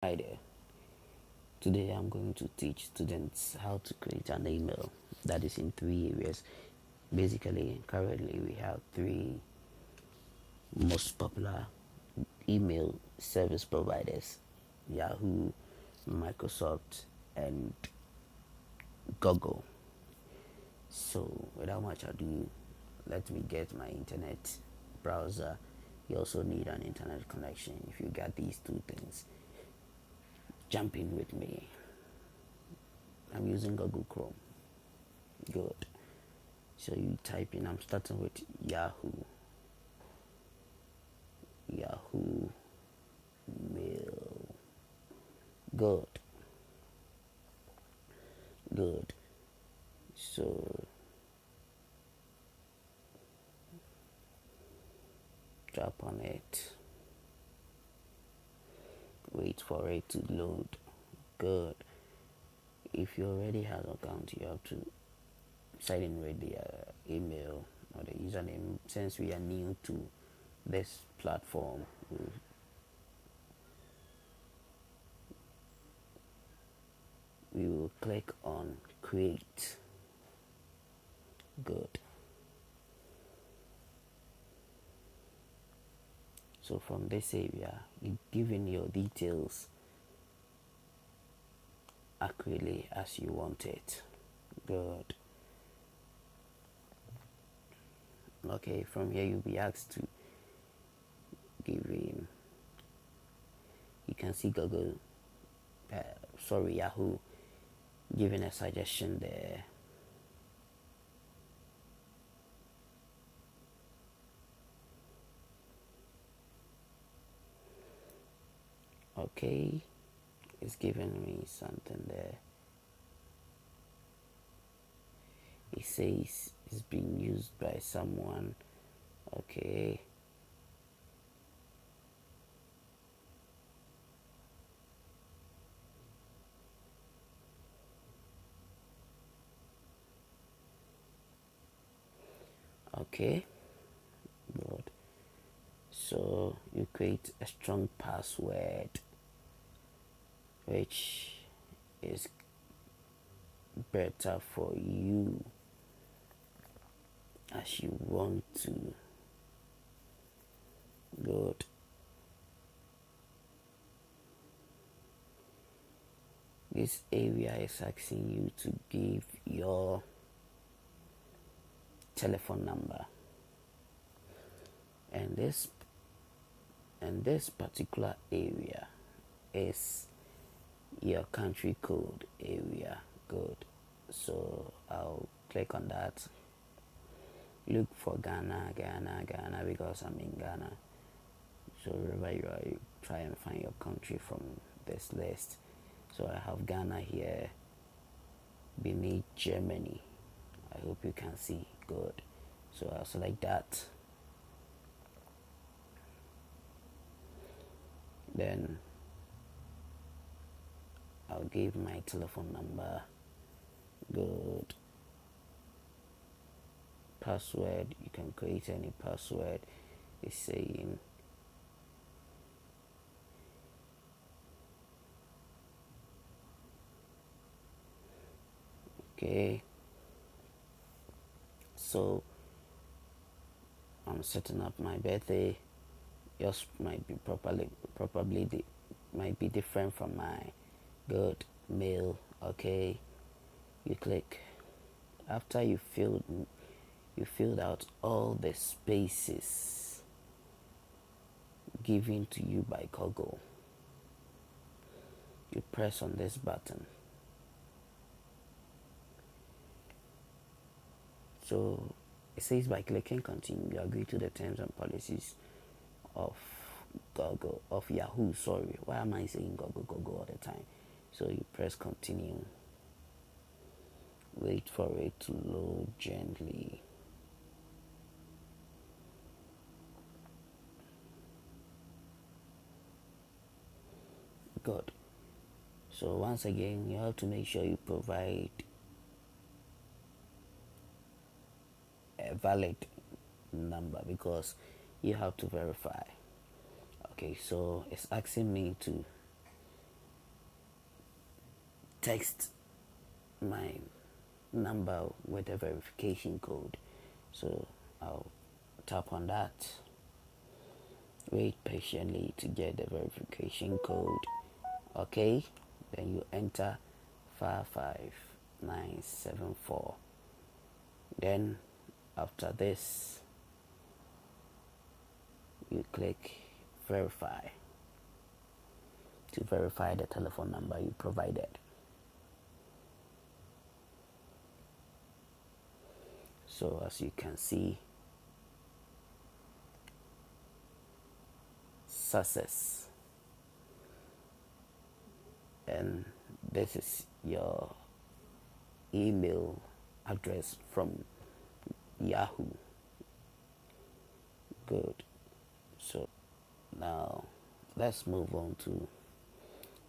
Hi there. Today I'm going to teach students how to create an email that is in three areas. Basically, currently we have three most popular email service providers: Yahoo, Microsoft, and Google. So, without much ado, let me get my internet browser. You also need an internet connection. If you got these two things, jump in with me. I'm using Google Chrome. Good. So you type in, I'm starting with Yahoo. Yahoo Mail. Good. Good. So tap on it. Wait for it to load. Good. If you already have an account, you have to sign in with the email or the username. Since we are new to this platform, we will click on create. Good. So from this area, you give in your details accurately as you want it. Good. Okay, from here you'll be asked to give in. You can see Google, Yahoo, giving a suggestion there. Okay, it's giving me something there. It says it's being used by someone. Okay. Okay. Good. So you create a strong password, which is better for you as you want to. Good. This area is asking you to give your telephone number, and this particular area is your country code area. Good. So I'll click on that. Look for Ghana because I'm in Ghana. So wherever you are, you try and find your country from this list. So I have Ghana here beneath Germany. I hope you can see. Good. So I'll select that. Then I'll give my telephone number. Good. Password, you can create any password. It's saying okay. So I'm setting up my birthday. Yours might be might be different from mine. Good. Mail. Okay. You click. After you filled out all the spaces given to you by Google. You press on this button. So it says by clicking continue, you agree to the terms and policies of Google, of Yahoo. Sorry, why am I saying Google all the time? So you press continue. Wait for it to load gently. Good. So once again, you have to make sure you provide a valid number because you have to verify. Okay, so it's asking me to text my number with a verification code. So I'll tap on that, wait patiently to get the verification code. Okay, then you enter 55974. Then after this, you click verify to verify the telephone number you provided. So as you can see, success. And this is your email address from Yahoo. Good. So now let's move on to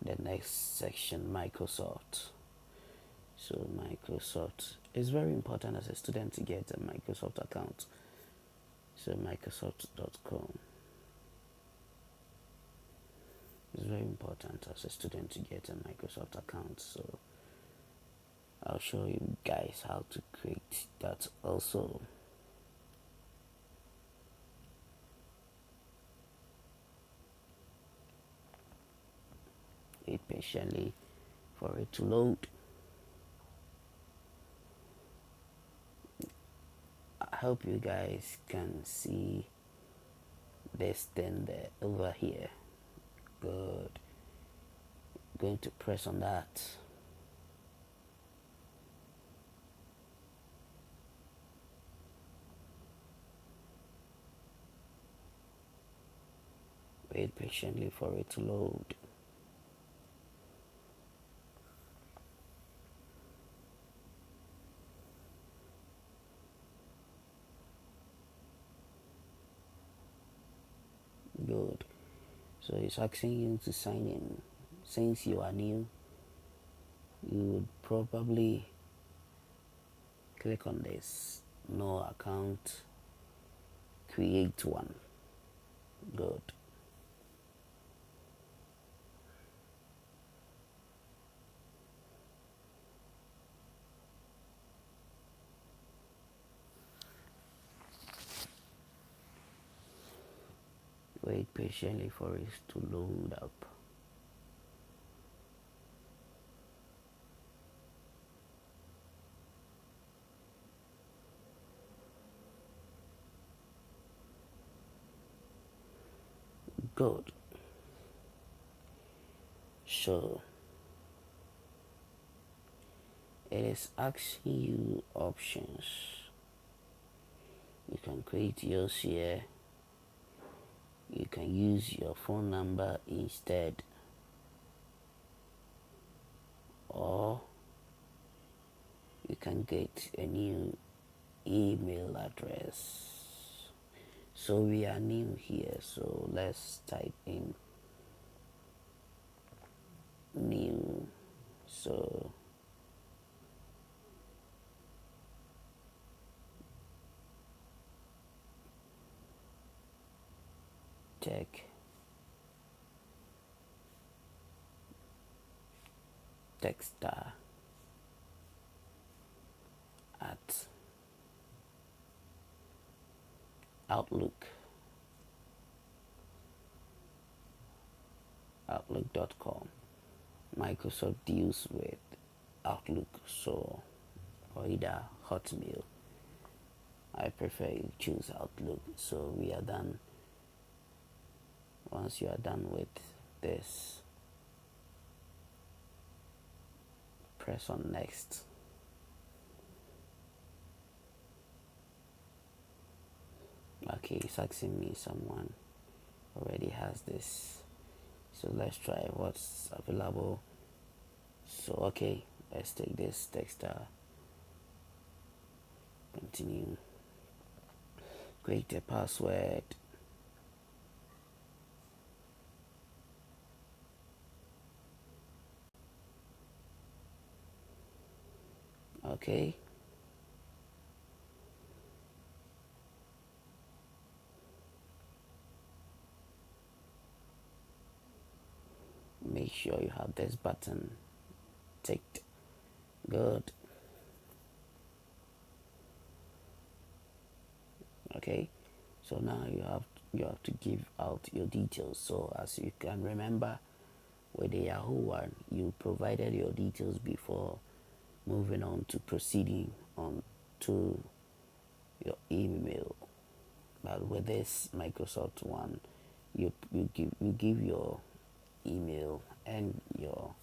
the next section, Microsoft. So Microsoft is very important as a student to get a Microsoft account. So Microsoft.com is very important as a student to get a Microsoft account. So I'll show you guys how to create that also. Wait patiently for it to load. I hope you guys can see this thing there over here. Good. Going to press on that. Wait patiently for it to load. Good. So it's asking you to sign in. Since you are new, you would probably click on this, no account, create one. Good. Wait patiently for it to load up. Good. So it is asking you options. You can create yours here. You can use your phone number instead, or you can get a new email address. So we are new here, so let's type in new. So check texter at outlook.com. Microsoft deals with Outlook, so or either Hotmail. I prefer you choose Outlook. So we are done. Once you are done with this, press on next. Okay, it's asking me someone already has this. So let's try what's available. So okay, let's take this texter. Continue. Create a password. Okay. Make sure you have this button ticked. Good. Okay, so now you have to give out your details. So as you can remember, with the Yahoo one, you provided your details before moving on to proceeding on to your email. But with this Microsoft one, you give your email and your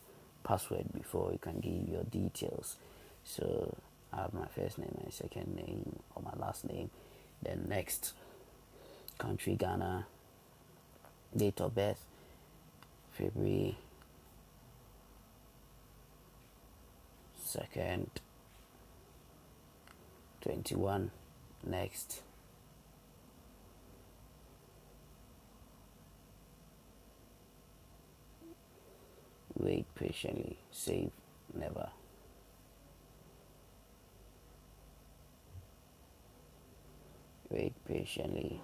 password before you can give your details. So I have my first name, my second name, or my last name. Then next, country Ghana, date of birth February 2nd, 21. Next, wait patiently, save never. Wait patiently.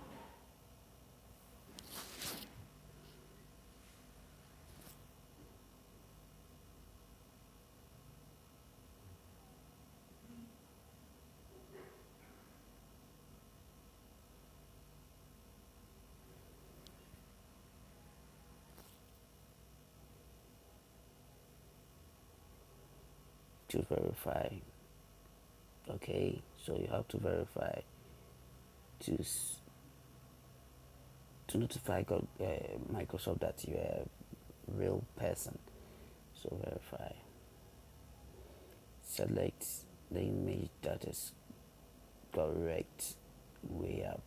To verify. Okay, so you have to verify to to notify Microsoft that you are a real person. So verify. Select the image that is correct way up.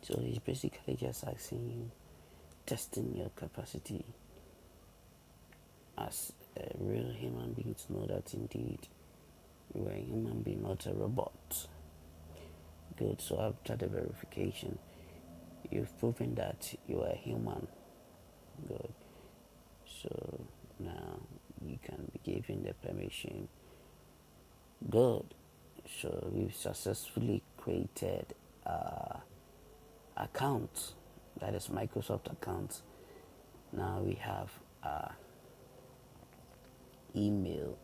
So it's basically just asking you, testing your capacity as a real human being to know that indeed you are a human being, not a robot. Good. So after the verification, you've proven that you are human. Good. So now you can be given the permission. Good. So we've successfully created a account, that is Microsoft account. Now we have a email.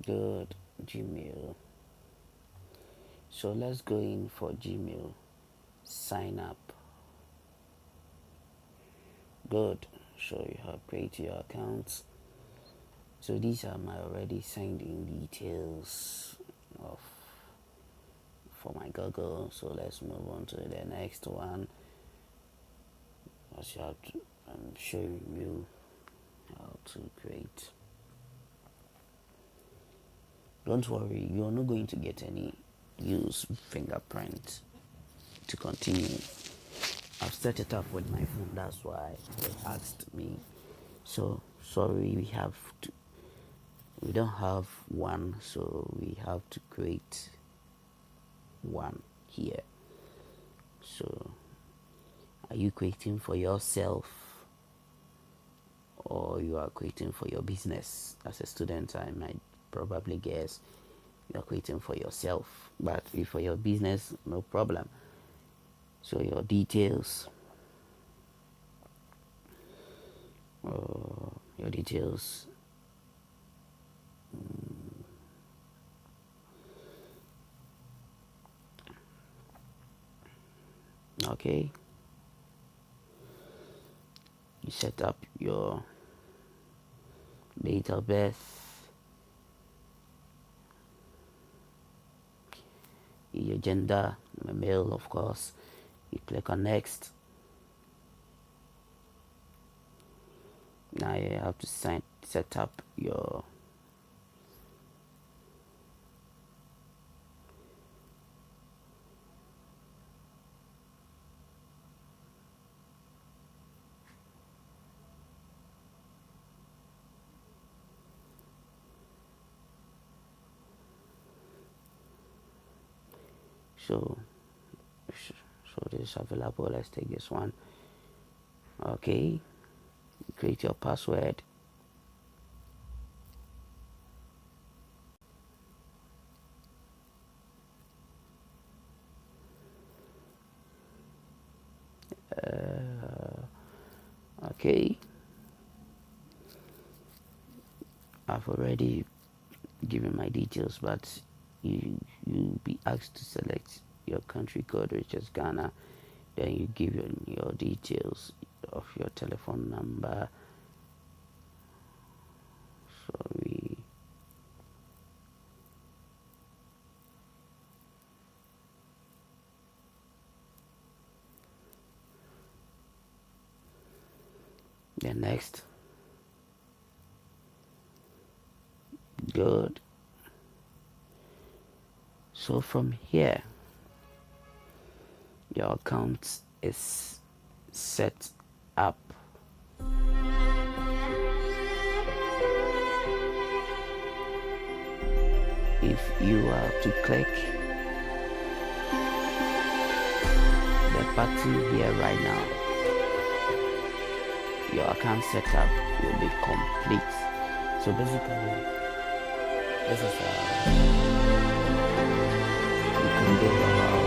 Good. Gmail. So let's go in for Gmail. Sign up. Good. So you have created your accounts. So these are my already signed in details of for my Google. So let's move on to the next one. As you have to, I'm showing you how to create. Don't worry, you're not going to get any use fingerprint to continue. I've set it up with my phone, that's why they asked me. So sorry, we don't have one, so we have to create one here. So are you creating for yourself or you are creating for your business? As a student, I might probably guess you are creating for yourself, but if for your business, no problem. So your details, your details. Okay, you set up your date of birth, your gender, male of course. You click on next. Now you have to set up your so this is available. Let's take this one. Okay, create your password. Okay, I've already given my details, but you'll be asked to select your country code, which is Ghana. Then you give your details of your telephone number. Sorry. Then next. Good. So from here, your account is set up. If you are to click the button here right now, your account setup will be complete. So basically, this is you can go about